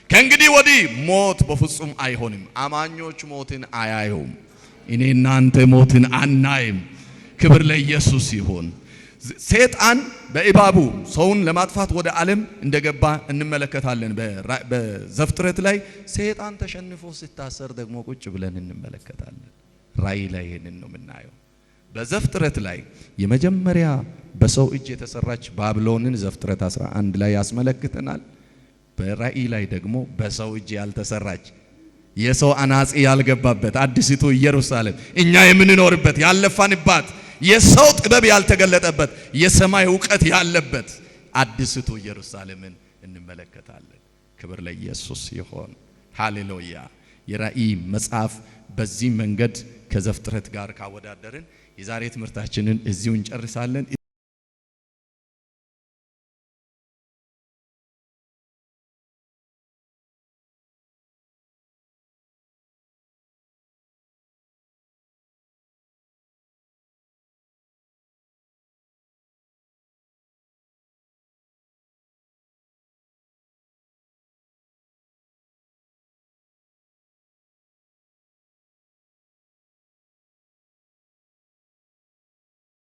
A: ከእንግዲህ ወዲህ ሞት በፍጹም አይሆንም። አማኞች ሞትን አያዩም። እኔ እናንተ ሞትን አናይም። ክብር ለኢየሱስ ይሁን። ሰይጣን በእባቡ ሰውን ለማጥፋት ወደ ዓለም እንደገባ እንመለከታለን። በዘፍጥረት ላይ ሰይጣን ተሸንፎ ሲታሰር ደግሞ ቁጭ ብለን እንመለከታለን። ራእይ ላይ ይሄንን ነው የምናየው። በዘፍጥረት ላይ የመጀመሪያ በሰው እጅ የተሰራች ባቢሎንን ዘፍጥረት 11 ላይ ያስመለክተናል። በራእይ ላይ ደግሞ በሰው እጅ ያልተሰራች የሰው አናጺ ያልገባበት አዲስቱ ኢየሩሳሌም እኛ የምንኖርበት ያለፋንባት የሰው ጥበብ ያልተገለጠበት የሰማይ ዕውቀት ያለበት አዲስቱ ኢየሩሳሌምን እንመለከታለን። ክብር ለኢየሱስ ይሁን። ሃሌሉያ። የራእይ መጽሐፍ በዚህ መንገድ ከዘፍጥረት ጋር ካወዳደርን የዛሬ ትምህርታችንን እዚሁ እንጨርሳለን።